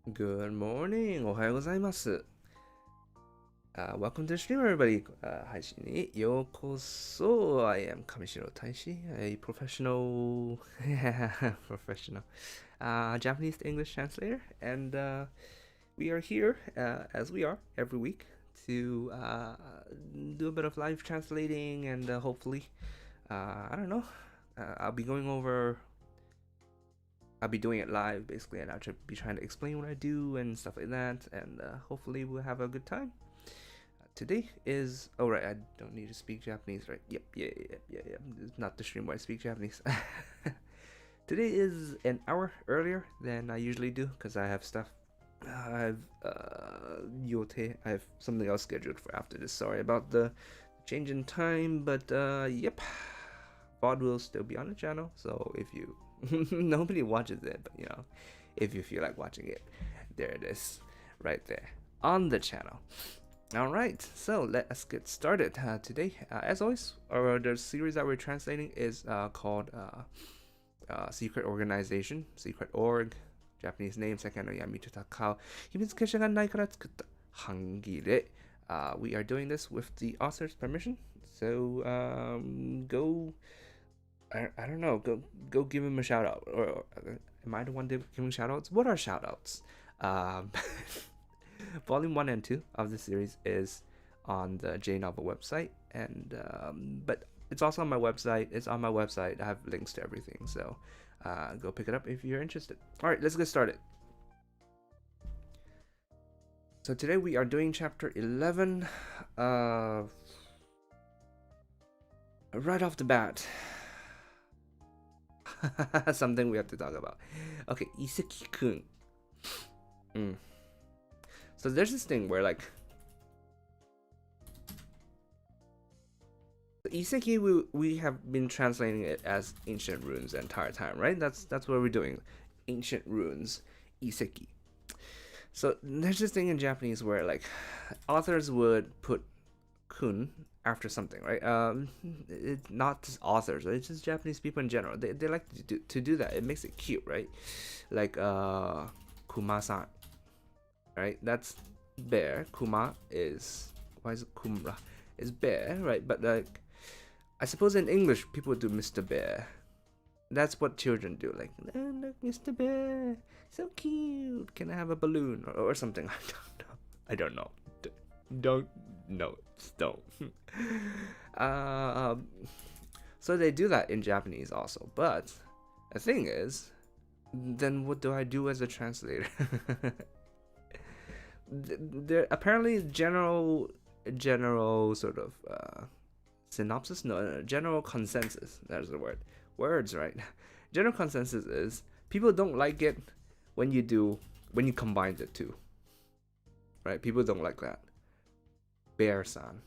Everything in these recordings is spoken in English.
Good morning! おはようございます。Welcome to the stream, everybody! 配信にようこそ。I am 上白大使 a professional, professional Japanese to English translator, and we are here, as we are every week, to do a bit of live translating, and hopefully, I don't know, I'll be doing it live basically, and I'll be trying to explain what I do and stuff like that, and hopefully we'll have a good time. Today is right, I don't need to speak Japanese, right? Yep. It's not the stream where I speak Japanese. Today is an hour earlier than I usually do because I have stuff. I have something else scheduled for after this. Sorry about the change in time, but yep, VOD will still be on the channel. So if you nobody watches it, but if you feel like watching it, there it is, right there on the channel. Alright, so let us get started. Today, as always, the series that we're translating is called Secret Organization, Secret Org, Japanese name, Sekai no Yami to Takao, Himitsukeisha ga nai kara tsukutta Hangire. We are doing this with the author's permission, so go, I don't know, go give him a shout out, or am I the one giving shout outs? What are shout outs? Volume 1 and 2 of the series is on the J-Novel website, and but it's also on my website. It's on my website. I have links to everything, so go pick it up if you're interested. Alright, let's get started. So today we are doing chapter 11. Right off the bat, something we have to talk about. Okay, Iseki-kun. So there's this thing where, like, Iseki, we have been translating it as ancient runes the entire time, right? That's what we're doing, ancient runes, Iseki. So there's this thing in Japanese where, like, authors would put kun after something, right? It's not just authors, right? It's just Japanese people in general. They like to do that. It makes it cute, right? Like Kuma-san. Right, that's bear. Kuma is, why is it Kumra? It's bear, right? But like, I suppose in English people would do Mr. Bear. That's what children do. Like, oh, look, Mr. Bear, so cute. Can I have a balloon or something? I don't know. Don't know. Don't. So they do that in Japanese also. But the thing is, then what do I do as a translator? There apparently general sort of synopsis, no, general consensus, that's the words, right? General consensus is people don't like it when you combine the two, right? People don't like that. Bear-san,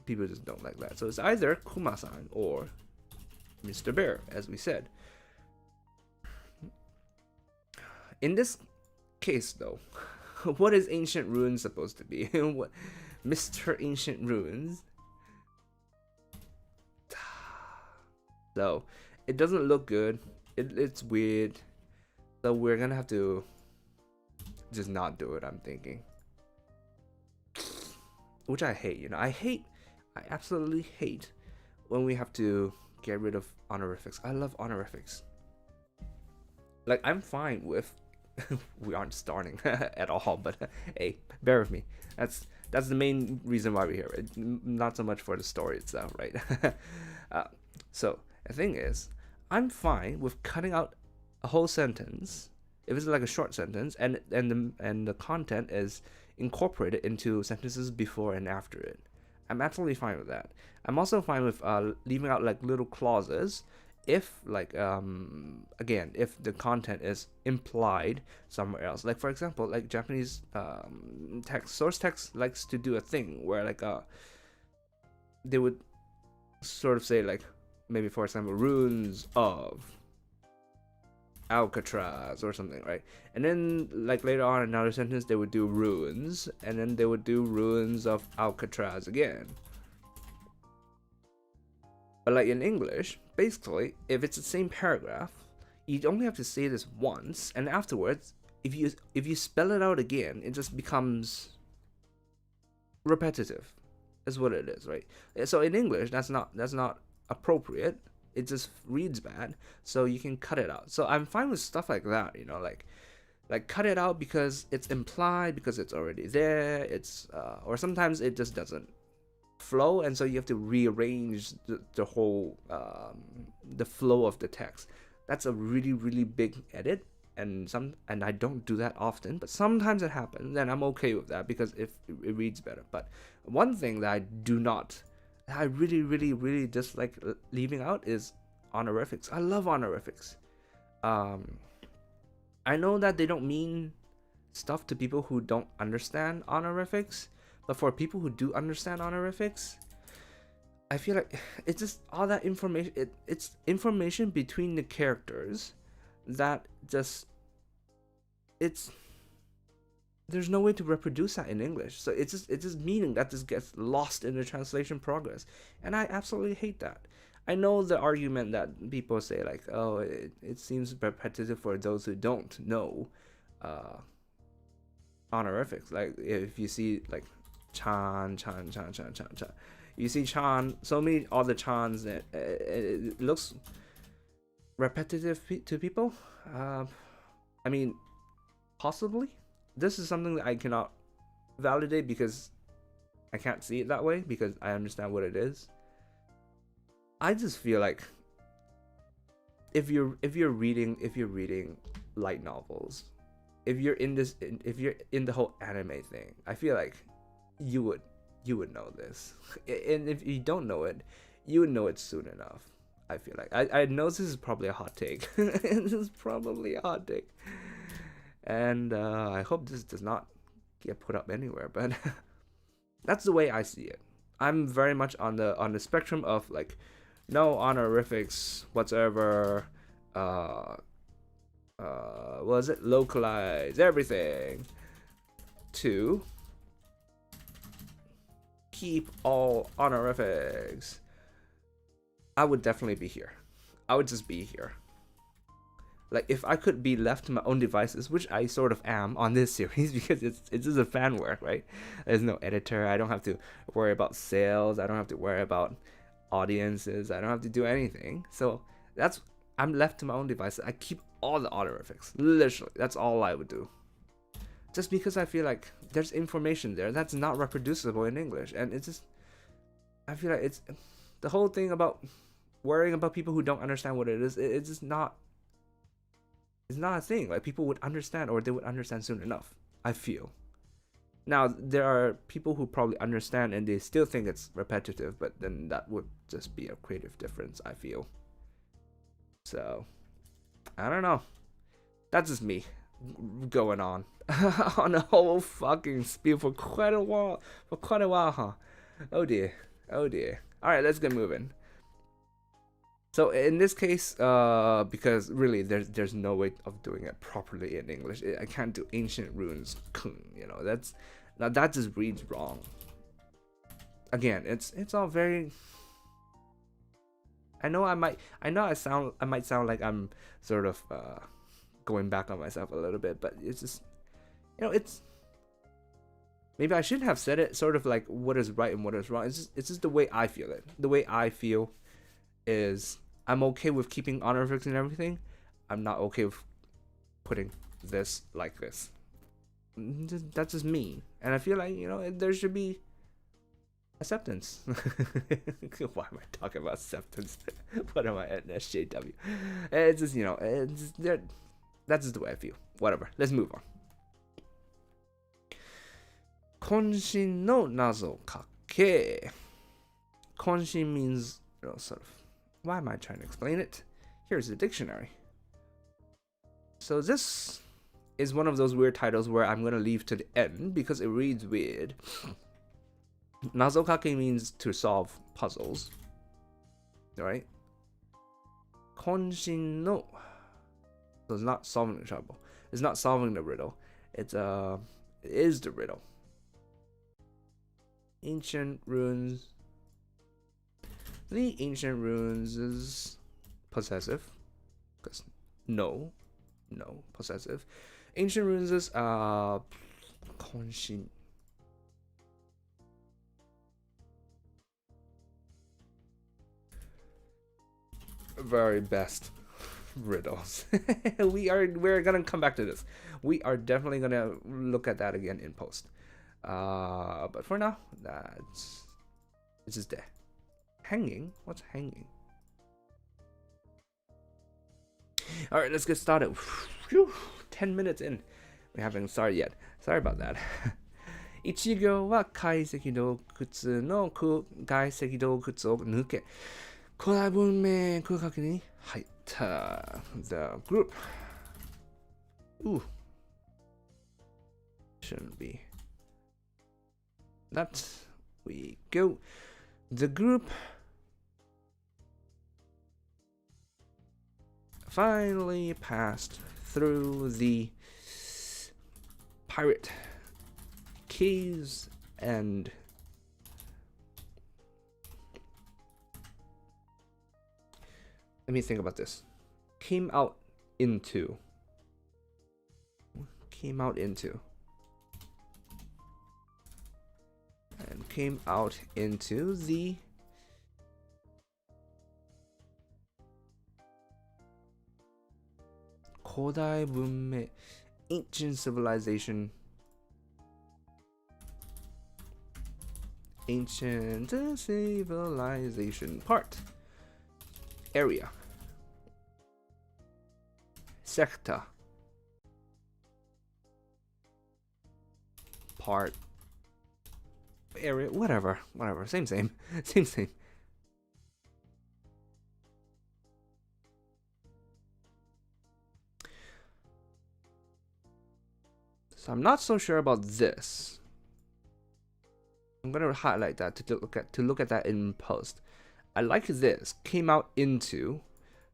people just don't like that. So it's either Kuma-san or Mr. Bear, as we said. In this case, though, what is Ancient Runes supposed to be? What, Mr. Ancient Runes? So it doesn't look good. It's weird. So we're gonna have to just not do it, I'm thinking. Which I hate, I absolutely hate when we have to get rid of honorifics. I love honorifics. Like, I'm fine with we aren't starting at all, but hey, bear with me. That's the main reason why we're here, right? Not so much for the story itself, right? So the thing is, I'm fine with cutting out a whole sentence if it's like a short sentence, and the content is incorporated into sentences before and after it. I'm absolutely fine with that. I'm also fine with leaving out like little clauses if, like, again, if the content is implied somewhere else. Like, for example, like Japanese source text likes to do a thing where, like, they would sort of say, like, maybe, for example, runes of Alcatraz or something, right? And then, like, later on in another sentence, they would do runes, and then they would do runes of Alcatraz again. But like in English, basically, if it's the same paragraph, you only have to say this once, and afterwards, if you spell it out again, it just becomes repetitive. Is what it is, right? So in English, that's not appropriate. It just reads bad. So you can cut it out. So I'm fine with stuff like that, like cut it out because it's implied, because it's already there. It's or sometimes it just doesn't flow, and so you have to rearrange the whole the flow of the text. That's a really big edit, and I don't do that often, but sometimes it happens, and I'm okay with that because if it reads better. But one thing that I really dislike leaving out is honorifics. I love honorifics. I know that they don't mean stuff to people who don't understand honorifics, but for people who do understand honorifics, I feel like it's just all that information. It's information between the characters that just there's no way to reproduce that in English. So it's just meaning that just gets lost in the translation progress, and I absolutely hate that. I know the argument that people say, like, oh, it seems repetitive for those who don't know honorifics. Like if you see like Chan, you see Chan, so many other Chans, it looks repetitive to people. I mean, possibly. This is something that I cannot validate because I can't see it that way, because I understand what it is. I just feel like if you're reading light novels, if you're in the whole anime thing, I feel like you would know this. And if you don't know it, you would know it soon enough. I feel like I know this is probably a hot take. This is probably a hot take. And I hope this does not get put up anywhere, but that's the way I see it. I'm very much on the spectrum of like no honorifics whatsoever. Was it localize everything to keep all honorifics? I would definitely be here. I would just be here. Like if I could be left to my own devices, which I sort of am on this series because it's just a fan work, right? There's no editor. I don't have to worry about sales. I don't have to worry about audiences. I don't have to do anything. So I'm left to my own devices. I keep all the honorifics. Literally, that's all I would do. Just because I feel like there's information there that's not reproducible in English, and it's just, I feel like it's the whole thing about worrying about people who don't understand what it is. It's just not. It's not a thing. Like people would understand, or they would understand soon enough, I feel. Now there are people who probably understand and they still think it's repetitive, but then that would just be a creative difference, I feel. So I don't know. That's just me going on on a whole fucking spiel for quite a while, huh? Oh dear. All right, let's get moving. So in this case, because really there's no way of doing it properly in English. I can't do ancient runes, that just reads wrong. Again, it's all very. I might sound like I'm sort of going back on myself a little bit, but it's just, it's. Maybe I shouldn't have said it sort of like what is right and what is wrong. It's just the way I feel it. The way I feel is I'm okay with keeping honorifics and everything. I'm not okay with putting this like this. That's just me. And I feel like, there should be acceptance. Why am I talking about acceptance? What am I at SJW? It's just, that's just the way I feel. Whatever. Let's move on. 渾身の謎かけ. 渾身 means, sort of. Why am I trying to explain it? Here's the dictionary. So this is one of those weird titles where I'm going to leave to the end because it reads weird. Nazokake means to solve puzzles. Right? Konshin no. So it's not solving the trouble. It's not solving the riddle. It is the riddle. Ancient runes. The ancient runes is possessive, because no, possessive. Ancient runes is Konshin. Very best riddles. We're gonna come back to this. We are definitely gonna look at that again in post. But for now, it's just there. Hanging? What's hanging? All right, let's get started. Whew, 10 minutes in. We haven't started yet. Sorry about that. 1行は解析洞窟の外石洞窟を抜け、古代文明空間に入った。The group. Ooh. Shouldn't be. That we go. The group finally passed through the pirate caves and let me think about this. Came out into the Kodai Bunmei, ancient civilization. Ancient civilization part. Area. Sector. Part. Area. Whatever. Same. Same. So I'm not so sure about this. I'm gonna highlight that to look at that in post. I like this. Came out into.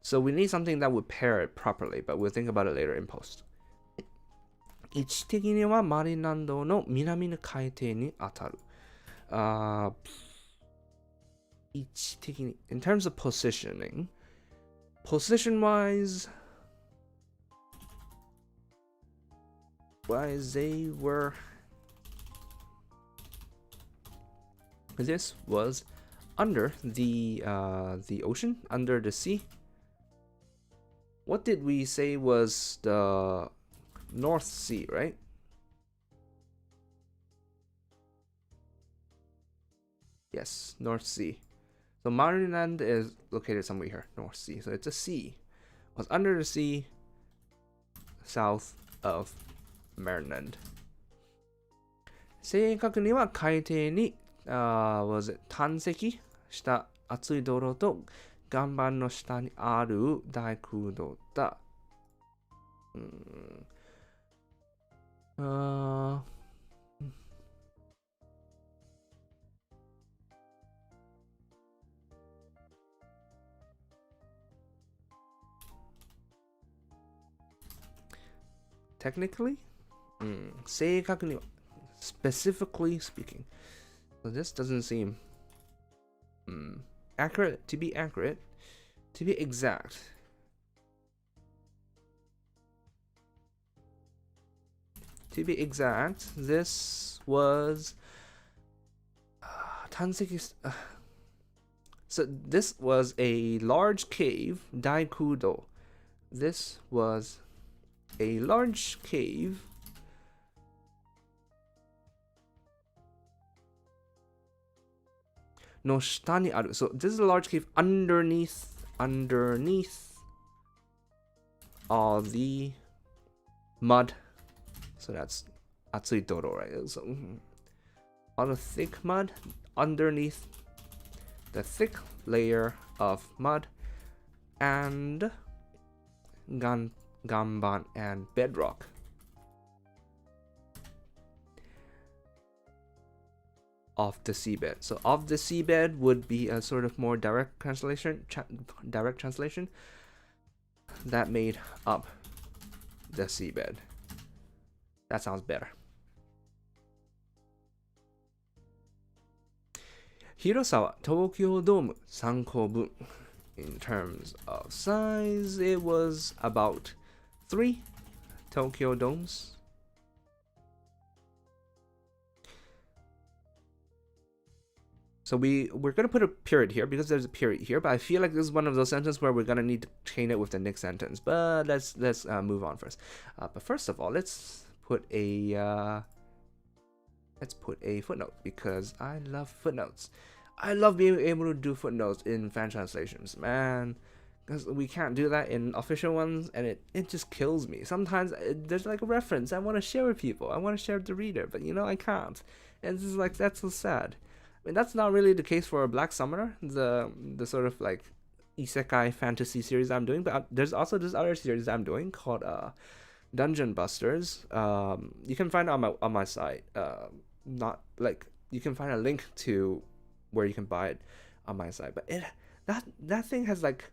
So we need something that would pair it properly, but we'll think about it later in post. 位置的にはマリランドの南の海底に当たる。位置的に in terms of positioning, position-wise, they were. This was under the ocean, under the sea. What did we say was the North Sea, right? Yes, North Sea. So Marineland is located somewhere here, North Sea. So it's a sea. It was under the sea, south of Marineland. 正確には海底にwas it 探石した熱い泥と岩盤の下にある大空洞だ。Technically? 正確には specifically speaking. So this doesn't seem accurate. To be exact. This was so this was a large cave, Daikudo. This was a large cave no下にある. So this is a large cave underneath all the mud. So that's 熱い泥, right? So all the thick mud underneath the thick layer of mud and ganban and bedrock. Off the seabed. So off the seabed would be a sort of more direct translation that made up the seabed. That sounds better. 広さは東京ドーム3個分. In terms of size, it was about 3 Tokyo domes. So we're gonna put a period here because there's a period here, but I feel like this is one of those sentences where we're gonna need to chain it with the next sentence. But let's move on first. But first of all, let's put a footnote because I love footnotes. I love being able to do footnotes in fan translations, man. Because we can't do that in official ones, and it just kills me. Sometimes there's like a reference I want to share with people. I want to share with the reader, but I can't. And it's just like, that's so sad. I mean, that's not really the case for Black Summoner, the sort of like isekai fantasy series I'm doing, but there's also this other series I'm doing called Dungeon Busters. You can find it on my site. Not like you can find a link to where you can buy it on my site, but that thing has like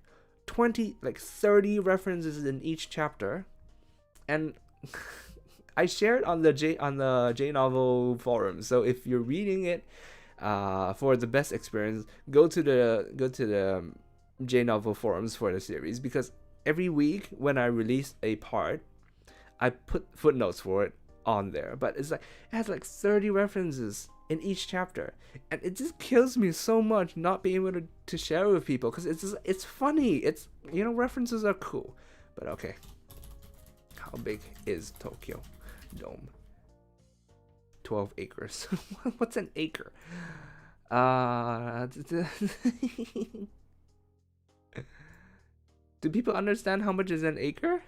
30 references in each chapter, and I shared on the J Novel forum. So if you're reading it for the best experience, go to the J Novel forums for the series, because every week when I release a part, I put footnotes for it on there. But it's like it has like 30 references in each chapter, and it just kills me so much not being able to share with people, because it's funny. It's references are cool, but okay. How big is Tokyo Dome? 12 acres. What's an acre? Do people understand how much is an acre?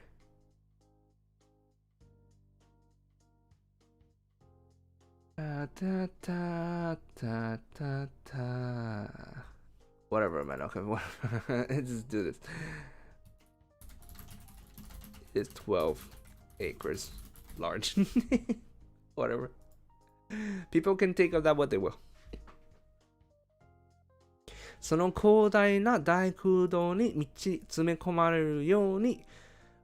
Whatever, man. Okay, whatever. Let's just do this. It's 12 acres large. Whatever. People can take of that what they will. その広大な大空洞に詰め込まれるように、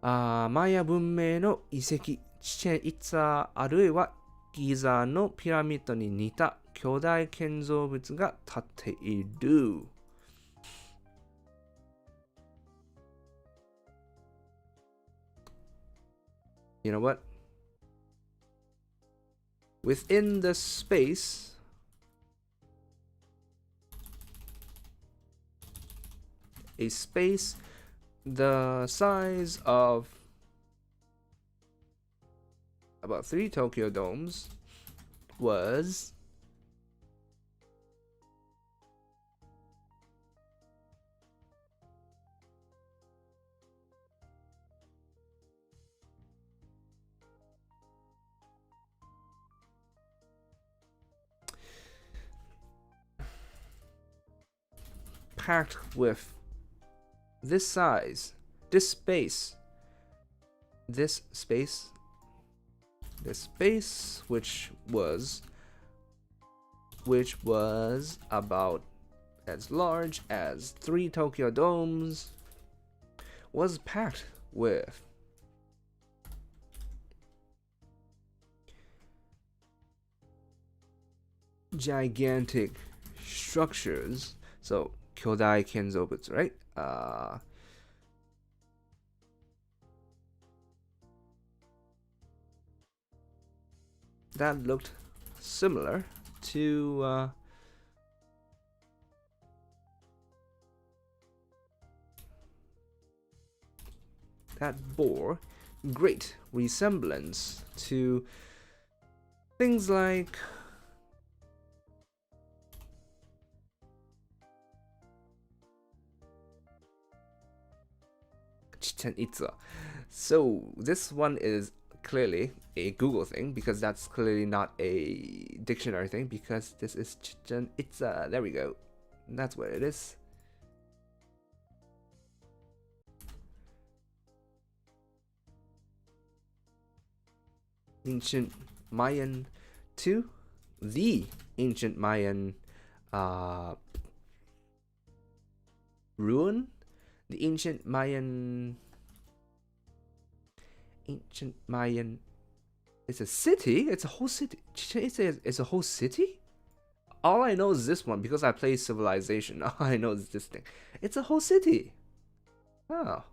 マヤ文明の遺跡、チチェンイツァあるいはギザのピラミッドに似た巨大建造物が建っている。You know what? Within the space, a space the size of about 3 Tokyo domes was packed with this size, this space, which was about as large as 3 Tokyo domes, was packed with gigantic structures. So 巨大建造物, right? That looked similar to that bore great resemblance to things like Chichen Itza. So this one is clearly a Google thing, because that's clearly not a dictionary thing, because this is Chichen Itza. There we go. That's what it is. Ancient Mayan to the ancient Mayan ruin. The ancient Mayan. It's a city. It's a whole city. It's a whole city. All I know is this one because I play Civilization. All I know is this thing. It's a whole city. Oh.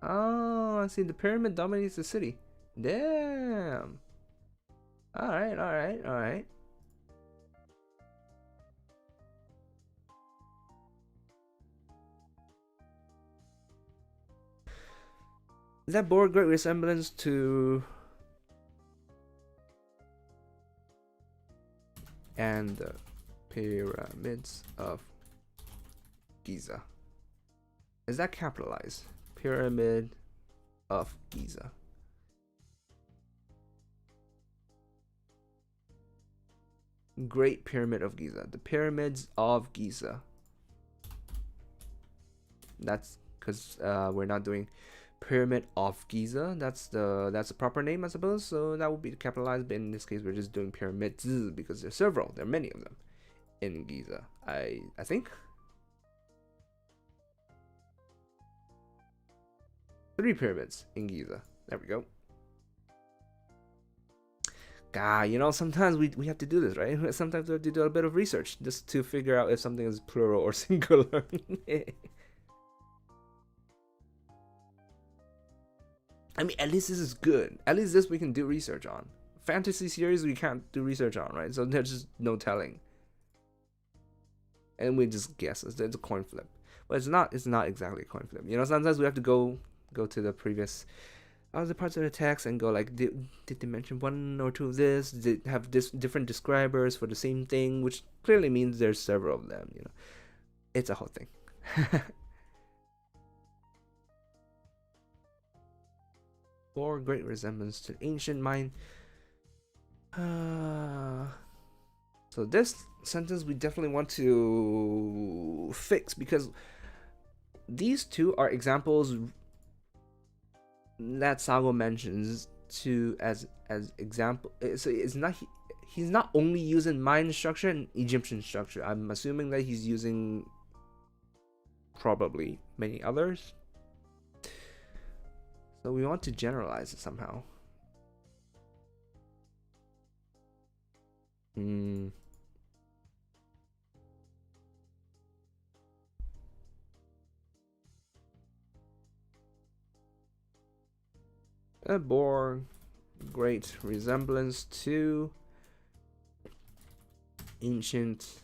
Oh, I see. The pyramid dominates the city. Damn. Alright, alright, alright. That bore great resemblance to and the pyramids of Giza. Is that capitalized? Pyramid of Giza. Great Pyramid of Giza. The pyramids of Giza. That's because we're not doing Pyramid of Giza. That's the proper name, I suppose. So that would be capitalized. But in this case, we're just doing pyramids because there's several. There are many of them in Giza. I think 3 pyramids in Giza. There we go. God, you know, sometimes we have to do this, right? Sometimes we have to do a bit of research just to figure out if something is plural or singular. I mean, at least this is good. At least this we can do research on. Fantasy series we can't do research on, right? So there's just no telling. And we just guess. It's a coin flip. But it's not exactly a coin flip. You know, sometimes we have to go to the previous other parts of the text and go like, did they mention 1 or 2 of this? Did they have different describers for the same thing? Which clearly means there's several of them, you know. It's a whole thing. Bore great resemblance to ancient Mayan. So this sentence we definitely want to fix because these 2 are examples that Sago mentions as example. So it's not he's not only using Mayan structure and Egyptian structure. I'm assuming that he's using probably many others. So we want to generalize it somehow. That bore great resemblance to ancient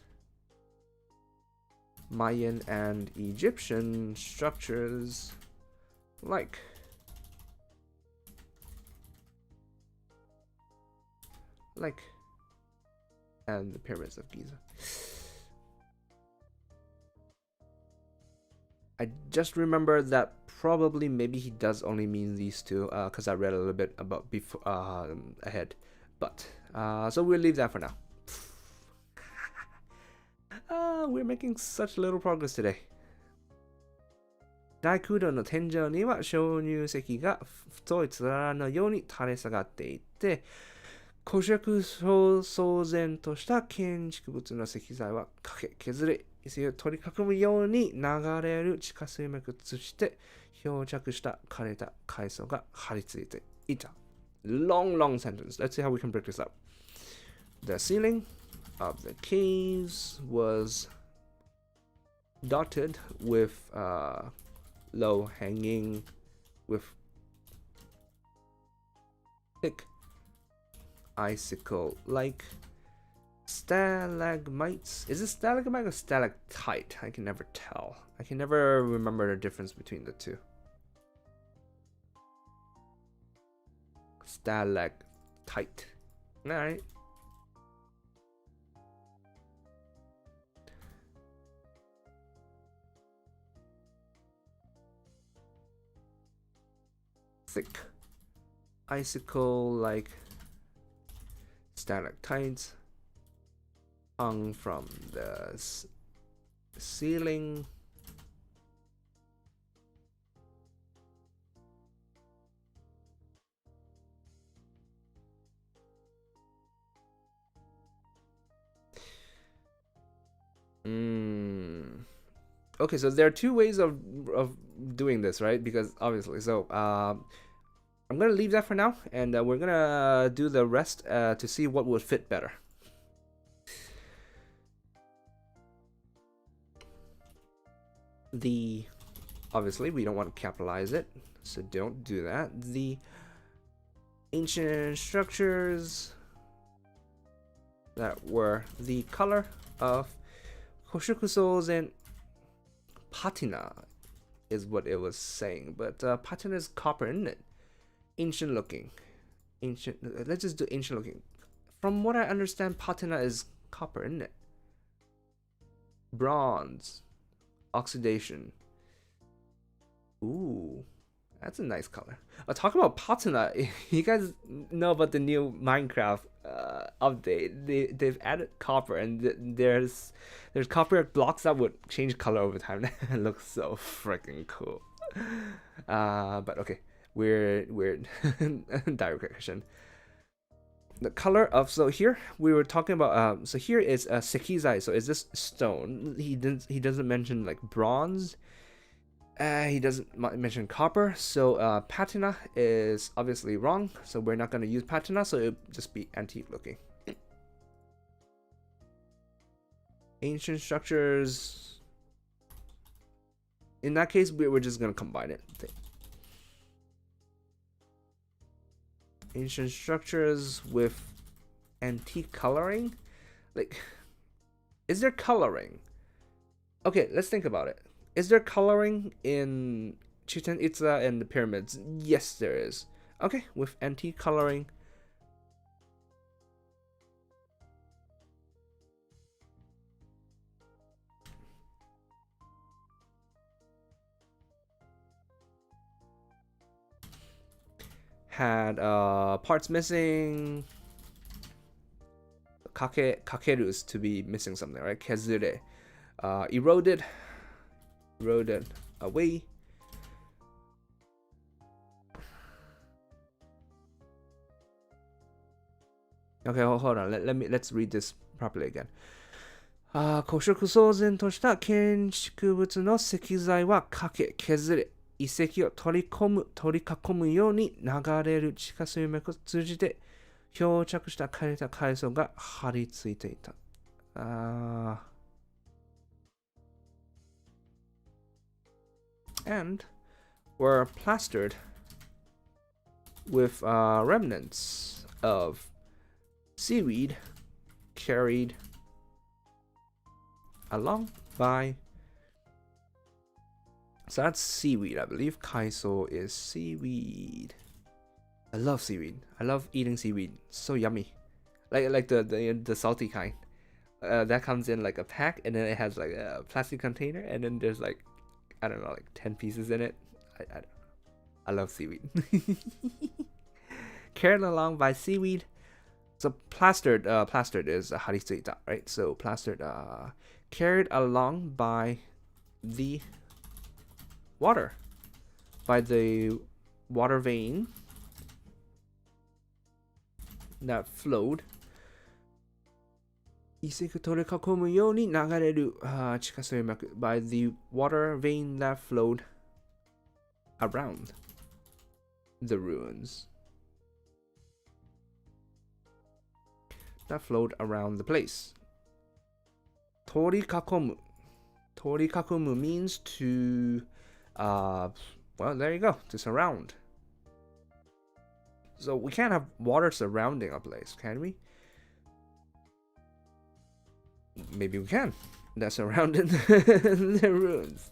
Mayan and Egyptian structures like and the pyramids of Giza. I just remember that probably maybe he does only mean these 2 because I read a little bit about before ahead, but so we'll leave that for now. We're making such little progress today. 大空洞の天井には鍾乳石が太いつららのように垂れ下がっていて、古色騒然とした建築物の石材は削れ、伊勢を取り囲むように流れる地下水脈として漂着した枯れた海藻が張り付いていた。Long sentence. Let's see how we can break this up. The ceiling of the caves was dotted with low hanging with thick icicle-like stalagmites. Is it stalagmite or stalactite? I can never tell. I can never remember the difference between the 2. Stalactite. Alright. Thick icicle-like stalactites hung from the ceiling. Okay, so there are 2 ways of doing this, right? Because obviously, so I'm gonna leave that for now, and we're gonna do the rest to see what would fit better. The Obviously, we don't want to capitalize it, so don't do that. The ancient structures that were the color of Koshuku and patina is what it was saying, but patina is copper, isn't it? Ancient looking. Ancient. Let's just do ancient looking. From what I understand, patina is copper, isn't it? Bronze. Oxidation. Ooh, that's a nice color. Talk about patina. You guys know about the new Minecraft update. They've added copper, and there's copper blocks that would change color over time. It looks so freaking cool. But okay, weird digression. The color of, so here we were talking about so here is sekizai, so is this stone. He doesn't mention like bronze. He doesn't mention copper, so patina is obviously wrong, so we're not going to use patina, so it'll just be antique looking. Ancient structures, in that case we're just going to combine it. Ancient structures with antique coloring, like, is there coloring? Okay, let's think about it. Is there coloring in Chichen Itza and the pyramids? Yes, there is. Okay, with antique coloring. Had parts missing. Kakerus to be missing something, right? Kezure. Eroded away. Okay, hold on. Let's read this properly again. 古色騒然とした建築物の石材は削れ、遺跡を取り囲むように流れる地下水脈を通じて漂着した枯れた海藻が張り付いていた。And were plastered with remnants of seaweed carried along by, so that's seaweed, I believe. Kaiso is seaweed. I love seaweed. I love eating seaweed. So yummy. Like the salty kind. That comes in like a pack, and then it has like a plastic container, and then there's like, I don't know, like 10 pieces in it. I love seaweed. Carried along by seaweed. So plastered is haritsuita, right? So plastered, carried along by the water, by the water vein that flowed. 遺跡を取り囲むように流れる地下水脈 by the water vein that flowed around the ruins. That flowed around the place. 取り囲む. 取り囲む means to, well, there you go, to surround. So we can't have water surrounding a place, can we? Maybe we can. That's surrounded the ruins.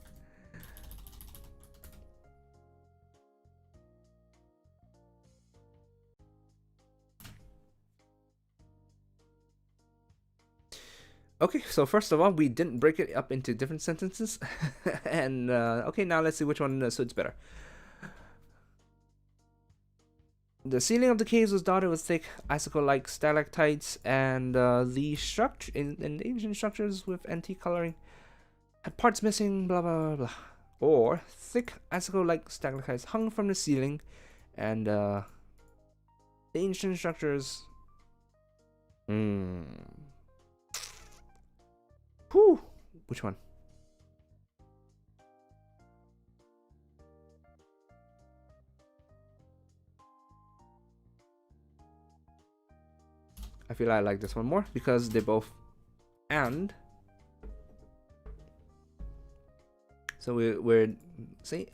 Okay, so first of all, we didn't break it up into different sentences. And, okay, now let's see which one suits better. The ceiling of the caves was dotted with thick icicle-like stalactites, and the structure in the ancient structures with antique coloring had parts missing, blah blah blah. Or thick icicle-like stalactites hung from the ceiling, and the ancient structures. Whew. Which one? I feel I like this one more because they both and So we're see,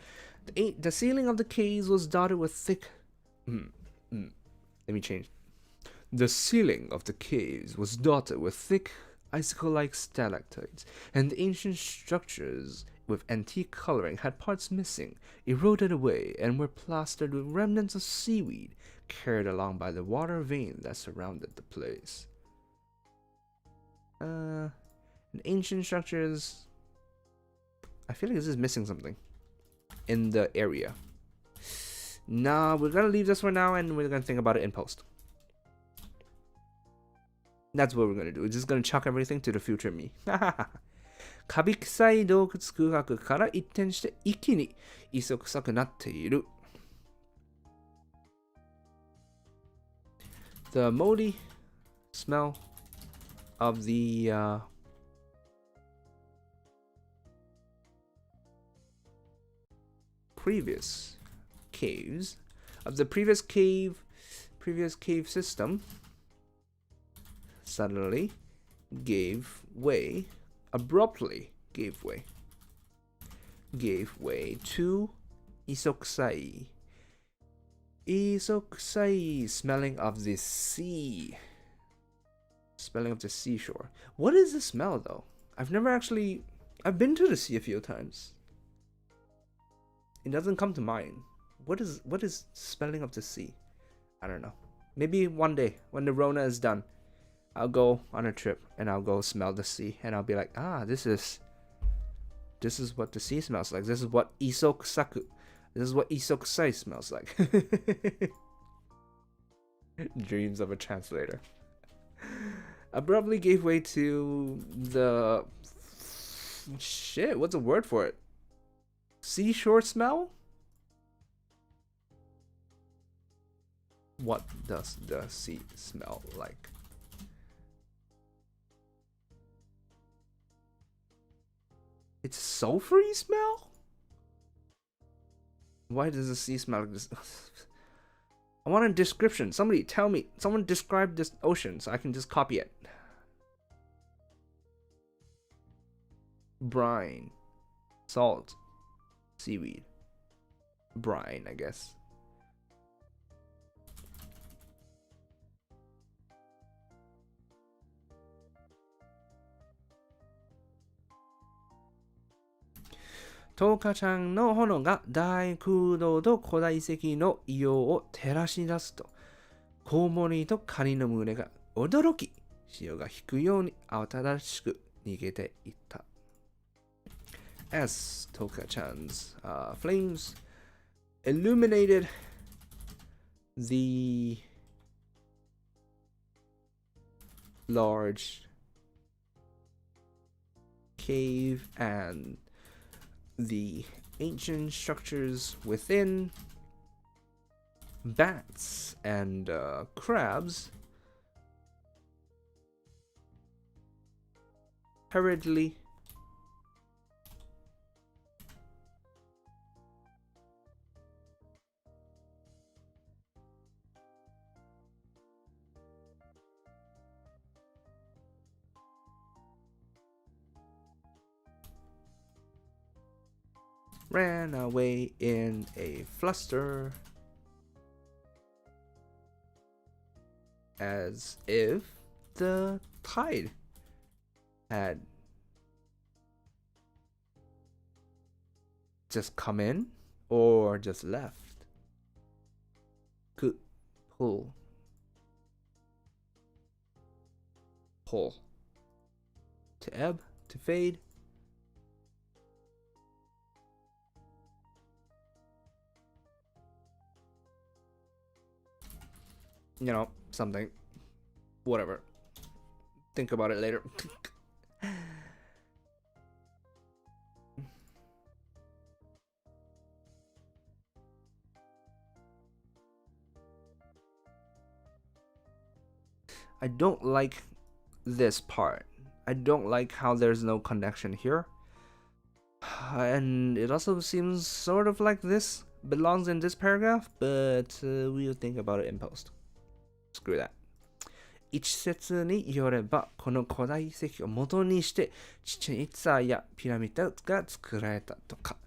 the ceiling of the caves was dotted with thick. Let me change. The ceiling of the caves was dotted with thick, icicle-like stalactites, and the ancient structures with antique coloring had parts missing, eroded away, and were plastered with remnants of seaweed carried along by the water vein that surrounded the place. And ancient structures. I feel like this is missing something in the area. Nah, we're gonna leave this for now and we're gonna think about it in post. That's what we're gonna do. We're just gonna chuck everything to the future me. カビ臭い洞窟空白から一転して一気に磯臭くなっている。The moldy smell of the previous caves, of the previous cave system suddenly gave way, abruptly gave way to isokusai smelling of the sea, smelling of the seashore. What is the smell though? I've been to the sea a few times. It doesn't come to mind. What is smelling of the sea? I don't know. Maybe one day when the Rona is done, I'll go on a trip and I'll go smell the sea and I'll be like, this is what the sea smells like. This is what isokusaku. This is what isokusai smells like. Dreams of a translator. Abruptly gave way to the shit. What's a word for it? Seashore smell? What does the sea smell like? It's sulfury smell? Why does the sea smell like this? I want a description. Somebody tell me. Someone describe this ocean so I can just copy it. Brine. Salt. Seaweed. Brine, I guess.10日ちゃんの炎が大空洞と古代遺跡の異様を照らし出すと、コウモリとカニの群れが驚き、潮が引くように慌ただしく逃げていった。As Toka-chan's flames illuminated the large cave and the ancient structures within, bats and crabs hurriedly ran away in a fluster, as if the tide had just come in or just left. Could pull to ebb, to fade. You know, something. Whatever. Think about it later. I don't like this part. I don't like how there's no connection here. And it also seems sort of like this belongs in this paragraph, but we'll think about it in post. Screw that. 一説によれば、この古代遺跡を元にして、チチェンイツァやピラミッドが作られたとか。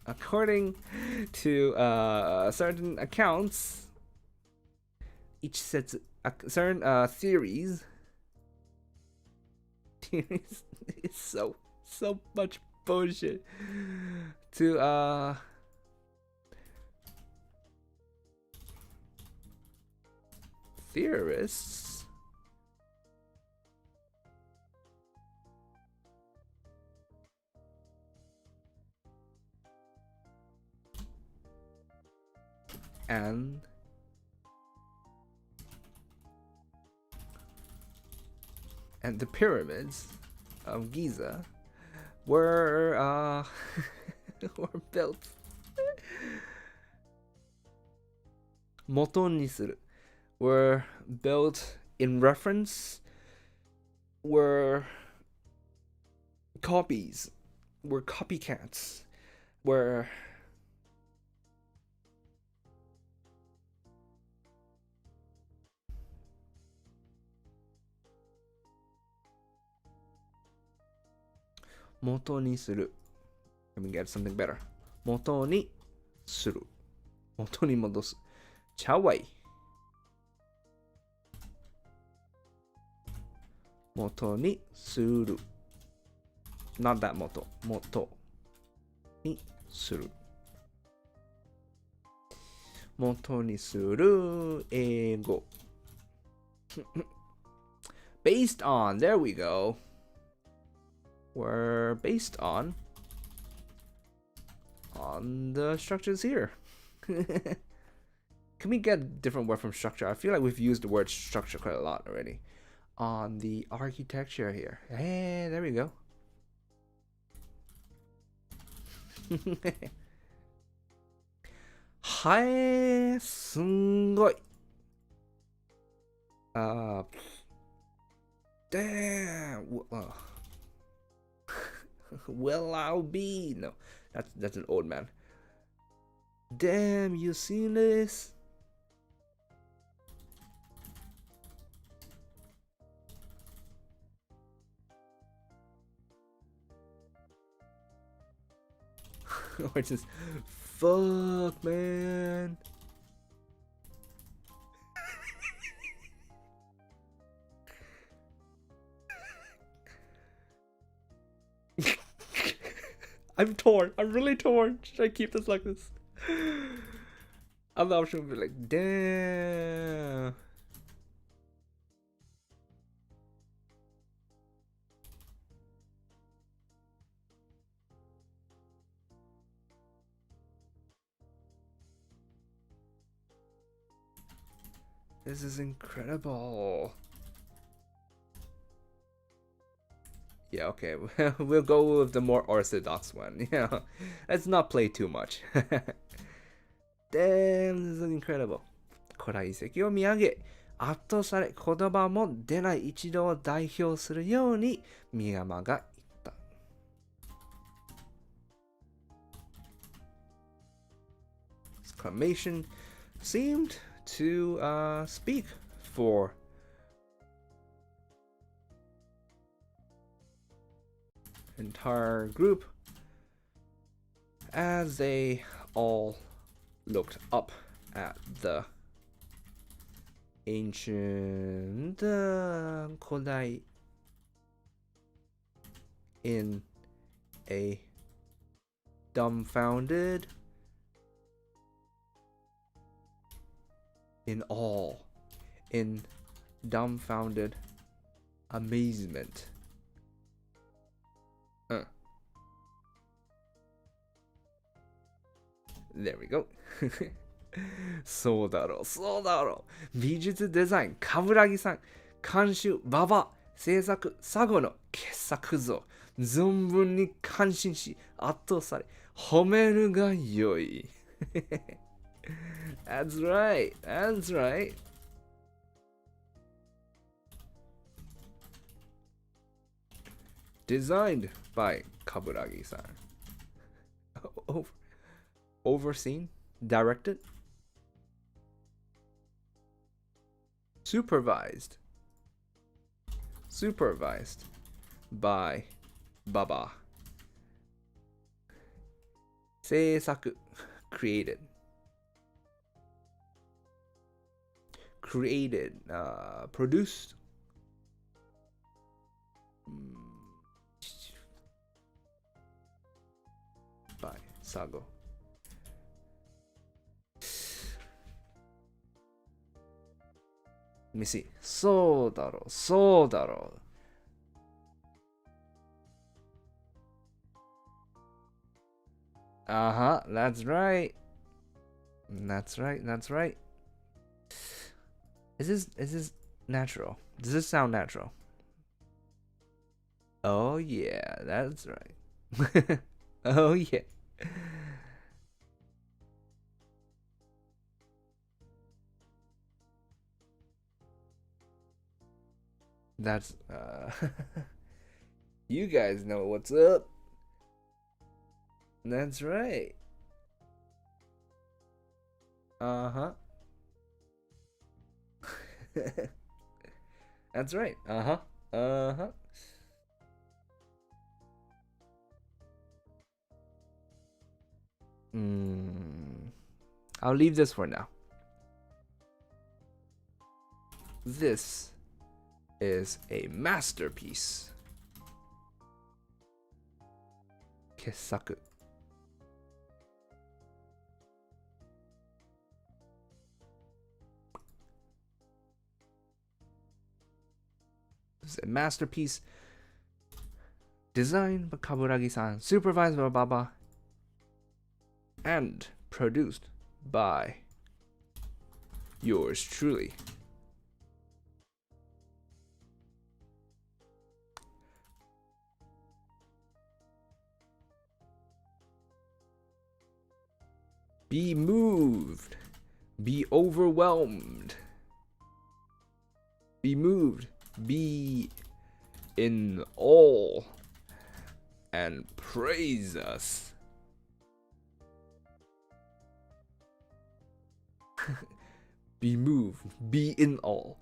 According to certain accounts, each sets certain theories is so much bullshit to theorists. And the pyramids of Giza were were built 元にする were built in reference, were copies, were copycats, were元にする Let me get something better 元にする元に戻すちゃわい元にする Not that 元にする元にする英語Based on, there we go were based on the structures here. Can we get a different word from structure? I feel like we've used the word structure quite a lot already. On the architecture here. Hey, there we go. Hi, すんごい. Damn. Will I be? No, that's an old man. Damn, you seen this? Or just fuck, man. I'm torn. I'm really torn. Should I keep this like this? I'm not sure. Be like, damn. This is incredible. Yeah, okay. We'll go with the more orthodox one. Yeah, let's not play too much. Damn, this is incredible. 古代遺跡を見上げ、圧倒され、言葉も出ない一同を代表するように、宮山が言った。Exclamation seemed to speak for entire group as they all looked up at the ancient 古代 in a dumbfounded in awe in dumbfounded amazement. There we go. そうだろう、そうだろう。美術デザイン、冠城さん。監修、馬場。制作、佐護の傑作像。存分に感心し、圧倒され、褒めるがよい。That's right, that's right. Designed by 冠城さん。Overseen, directed, supervised supervised by Baba. 制作 created, produced, by Sago. Let me see. そうだろう、そうだろう。Uh-huh, that's right. That's right, that's right. Is this natural? Does this sound natural? Oh yeah, that's right. Oh yeah. That's you guys know what's up. That's right. Uh-huh. That's right. Uh-huh. Uh-huh. I'll leave this for now. This is a masterpiece. 傑作. This is a masterpiece designed by Kaburagi-san, supervised by Baba, and produced by yours truly. Be moved. Be overwhelmed. Be moved. Be in awe. And praise us. Be moved. Be in awe.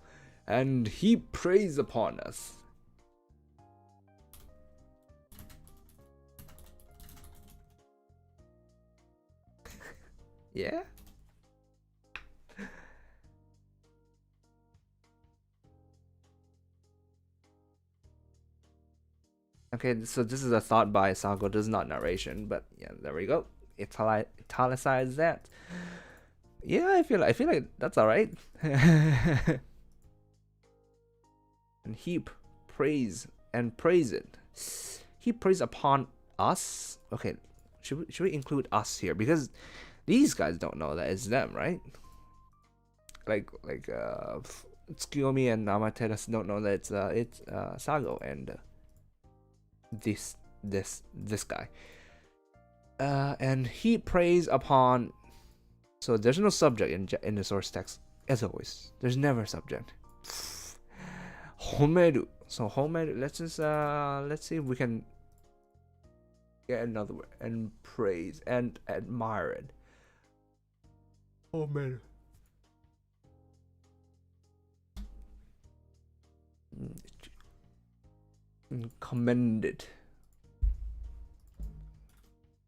And heap praise upon us. Yeah? Okay, so this is a thought by Sago. This is not narration, but yeah, there we go. Italicize that. Yeah, I feel like that's all right. And heap praise and praise it. Heap praise upon us. Okay, should we include us here, because these guys don't know that it's them, right? Like Tsukiyomi and Amaterasu don't know that it's Sago and this guy. And he prays upon. So there's no subject in the source text, as always. There's never a subject. Homeru. So homeru. Let's see if we can get another word. And praise and admire it. Homeru. Commended.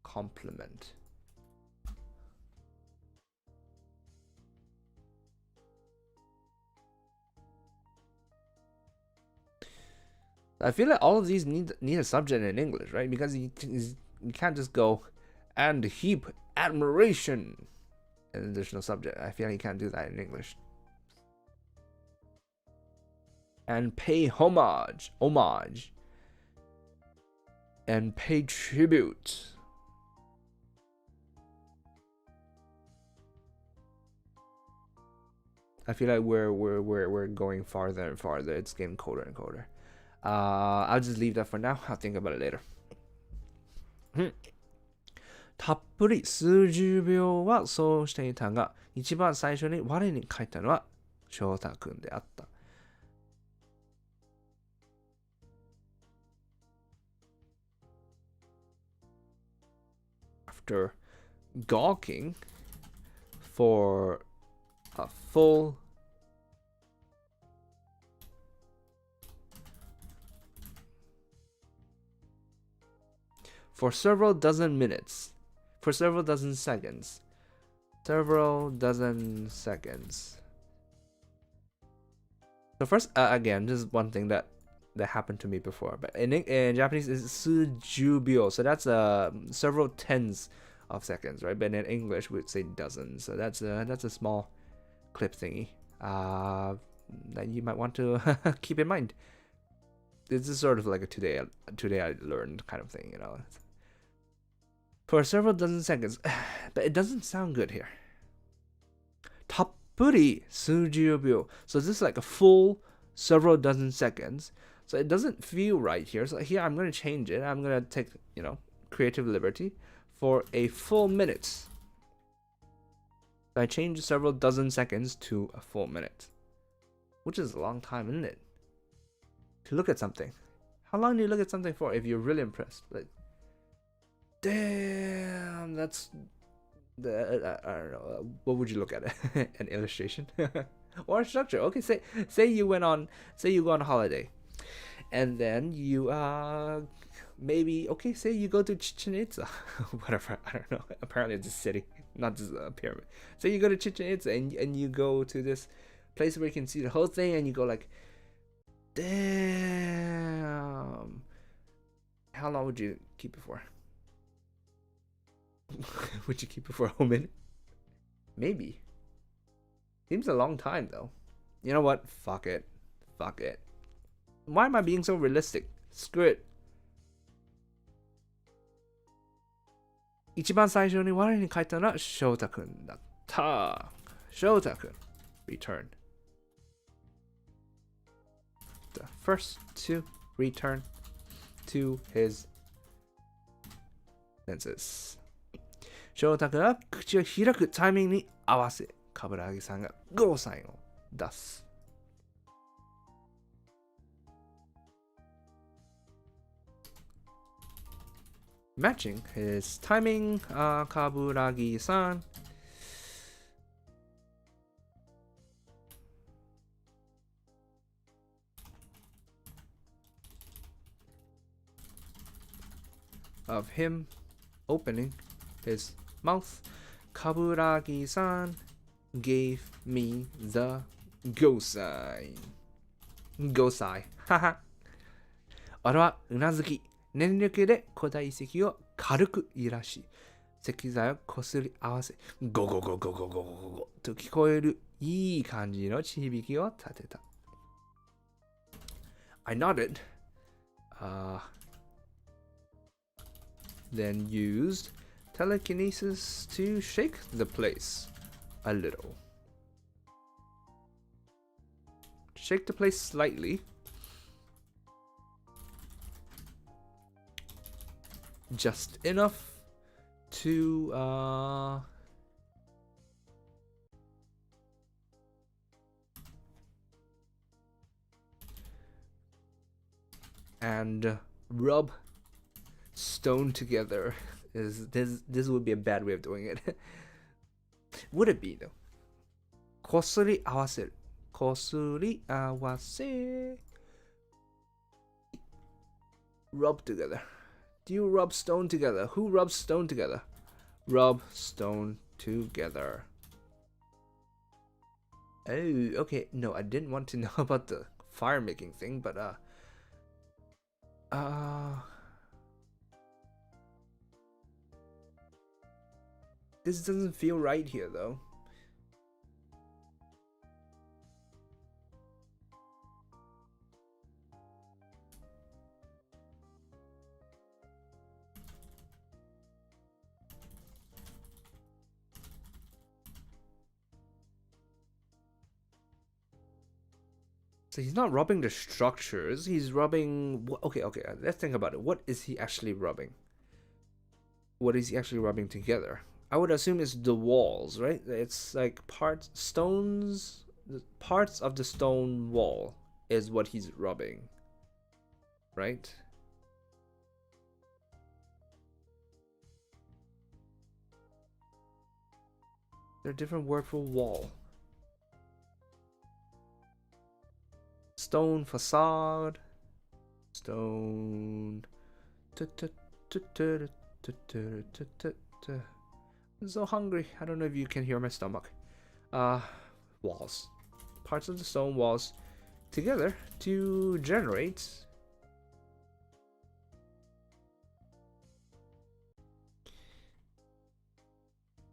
Compliment. I feel like all of these need a subject in English, right? Because you can't just go and heap admiration and there's no subject. I feel like you can't do that in English. And pay homage, and pay tribute. I feel like we're going farther and farther. It's getting colder and colder. I'll just leave that for now. I'll think about it later. たっぷり数十秒はそうしていたが、一番最初に我に書いたのは翔太くんであった。After gawking for a full for several dozen minutes, for several dozen seconds. Several dozen seconds. So first, again, this is one thing that happened to me before, but in Japanese it's 数十秒, so that's several tens of seconds, right? But in English we'd say dozens, so that's a small clip thingy that you might want to keep in mind. This is sort of like a today I learned kind of thing, you know. For several dozen seconds, but it doesn't sound good here. たっぷり数十秒. So this is like a full several dozen seconds. So it doesn't feel right here. So here I'm going to change it. I'm going to take, you know, creative liberty for a full minute. So I changed several dozen seconds to a full minute, which is a long time, isn't it? To look at something. How long do you look at something for if you're really impressed? Like, damn, that's the I don't know. What would you look at? An illustration or a structure? Okay, say you go on holiday, and then you maybe, okay, say you go to Chichen Itza, whatever, I don't know. Apparently it's a city, not just a pyramid. Say you go to Chichen Itza and you go to this place where you can see the whole thing, and you go like, damn. How long would you keep it for? Would you keep it for a whole minute? Maybe. Seems a long time though. You know what? Fuck it. Why am I being so realistic? Screw it. 一番最初に我に書いたのは翔太くんだった。翔太くん return. The first to return to his senses. 翔太くんが口を開くタイミングに合わせ、冠城さんがゴーサインを出す。Matching his timing, Kaburagi-san. Of him opening his mouth, Kaburagi-san gave me the go sign. Go sign. Haha. 俺はうなずき、念力で古代遺跡を軽く揺らし、石材をこすり合わせ、ゴゴゴゴゴゴゴゴと聞こえるいい感じの地響きを立てた。I nodded, then used telekinesis to shake the place a little. Shake the place slightly. Just enough to and rub stone together. This would be a bad way of doing it. Would it be though? こすり合わせる。こすり合わせ。Rub together. Do you rub stone together? Who rubs stone together? Rub stone together. Oh, okay. No, I didn't want to know about the fire making thing, but this doesn't feel right here though. So he's not rubbing the structures, he's rubbing... Okay, let's think about it. What is he actually rubbing? What is he actually rubbing together? I would assume it's the walls, right? It's like parts of the stone wall is what he's rubbing, right? There's a different word for wall. Stone facade, stone I'm so hungry. I don't know if you can hear my stomach. Walls. Parts of the stone walls together to generate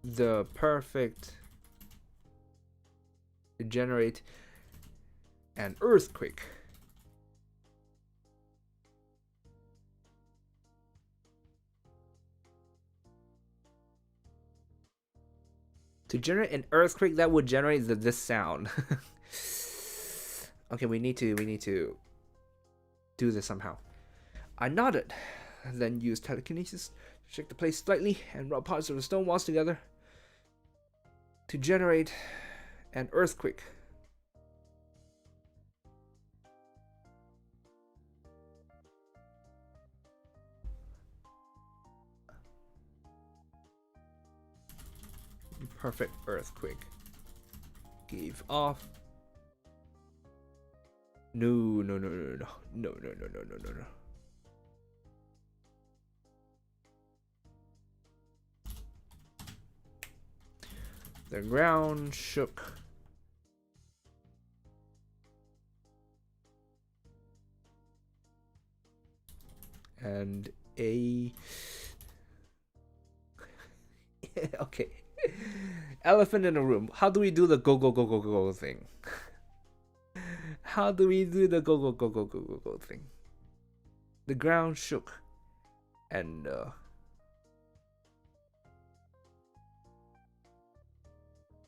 the perfect generate an earthquake. To generate an earthquake that would generate this sound. Okay, we need to do this somehow. I nodded, then used telekinesis to shake the place slightly and rub parts of the stone walls together to generate an earthquake. Perfect earthquake. Gave off. No. The ground shook. And a okay. Elephant in a room. How do we do the go thing? How do we do the go thing? The ground shook and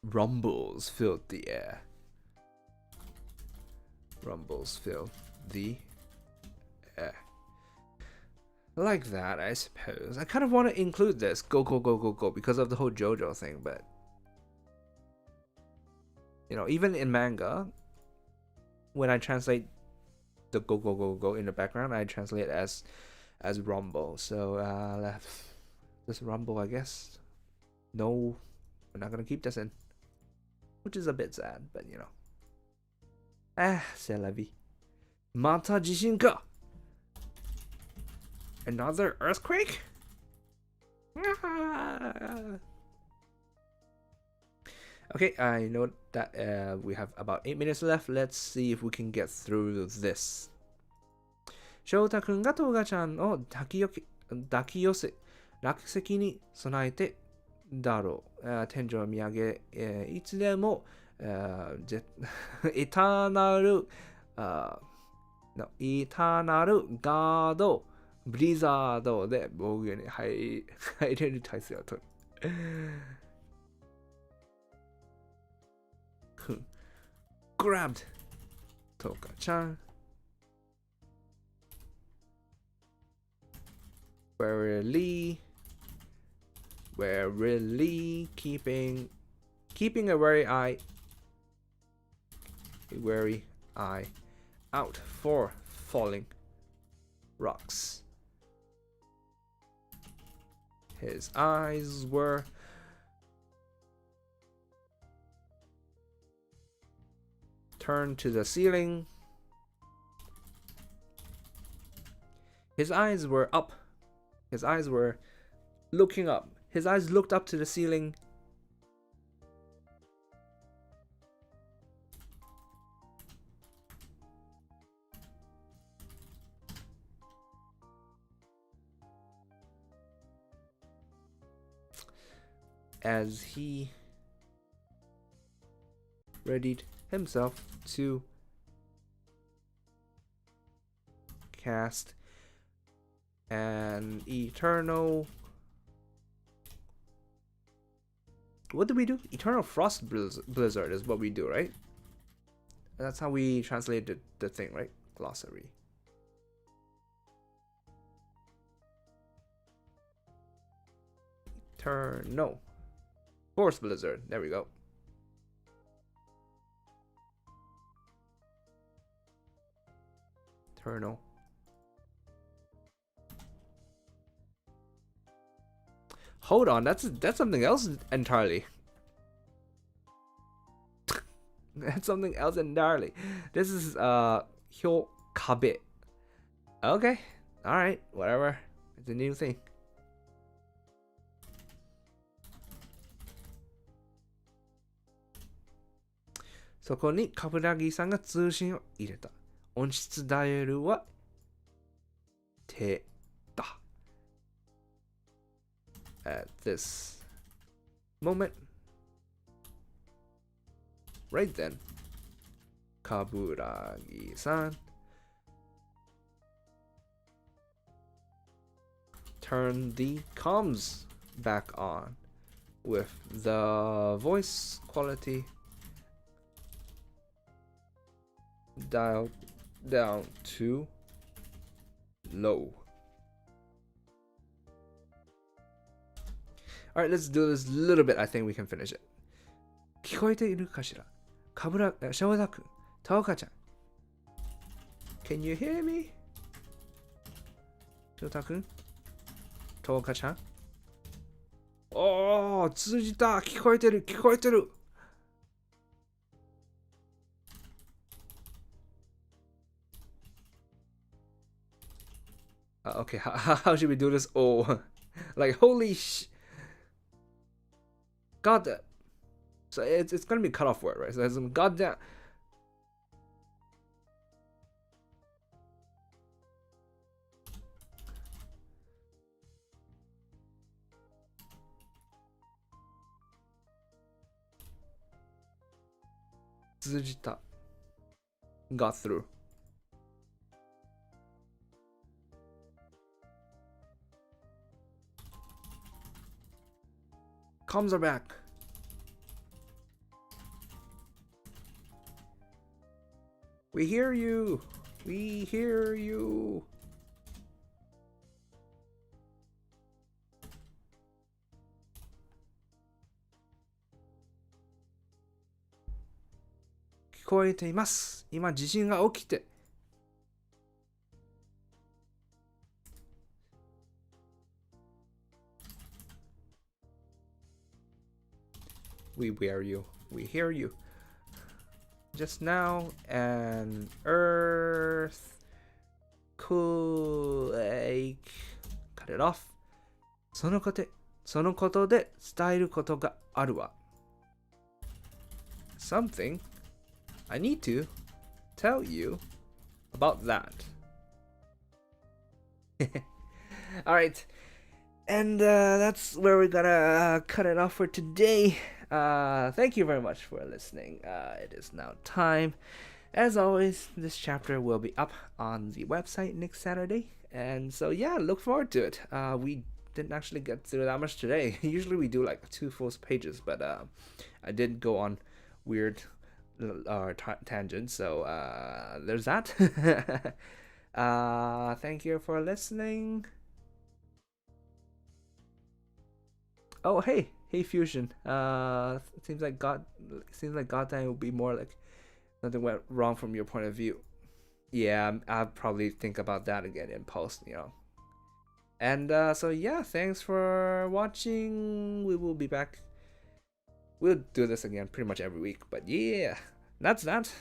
rumbles filled the air. Rumbles filled the air. Like that, I suppose. I kind of want to include this go because of the whole JoJo thing, but you know, even in manga, when I translate the go in the background, I translate it as rumble. So this rumble, I guess. No, we're not gonna keep this in, which is a bit sad, but you know. C'est la vie. Mata jishin ka. Another earthquake? Okay, I know that we have about 8 minutes left. Let's see if we can get through this. 翔太くんがトウガちゃんを抱き寄せ、落石に備えてだろう。天井を見上げ、いつでも、エターナルガード、ブリザードで防御に入れる体制を取る。Grabbed Toka-chan. Warily keeping a wary eye out for falling rocks. His eyes were turned to the ceiling. His eyes were up. His eyes were looking up. His eyes looked up to the ceiling. As he readied himself to cast an eternal... What do we do? Eternal Frost Blizzard is what we do, right? That's how we translate the thing, right? Glossary. No. Force Blizzard. There we go. Eternal. Hold on, that's something else entirely. That's something else entirely. This is Hyokabe. Okay, all right, whatever. It's a new thing. そこに冠城さんが通信を入れた。音質ダイヤルは手だ。At this moment, right then, 冠城さん turn the comms back on with the voice quality dialed down to low. Alright, let's do this a little bit. I think we can finish it. 聞こえているかしら？翔太くん、たおかちゃん。Can you hear me? 翔太くん、たおかちゃん。おー、通じた。聞こえてる、聞こえてる。Okay, how should we do this? Oh, like holy God, so it's gonna be cut off word, right? So there's some goddamn. Got through. Comms are back. We hear you. We hear you.聞こえています。今地震が起きて。We hear you. We hear you. Just now, an earthquake. Cut it off. そのことで伝えることがあるわ。Something I need to tell you about that. Alright. And that's where we're gonna cut it off for today. Thank you very much for listening. It is now time. As always, this chapter will be up on the website next Saturday. And so, yeah, look forward to it. We didn't actually get through that much today. Usually we do like 2 full pages, but I did go on weird tangents. So there's that. Thank you for listening. Oh, hey Fusion. Seems like Goddamn will be more like nothing went wrong from your point of view. Yeah, I'll probably think about that again in post, you know. And so yeah, thanks for watching. We will be back. We'll do this again pretty much every week. But yeah, that's that.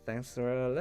Thanks for listening.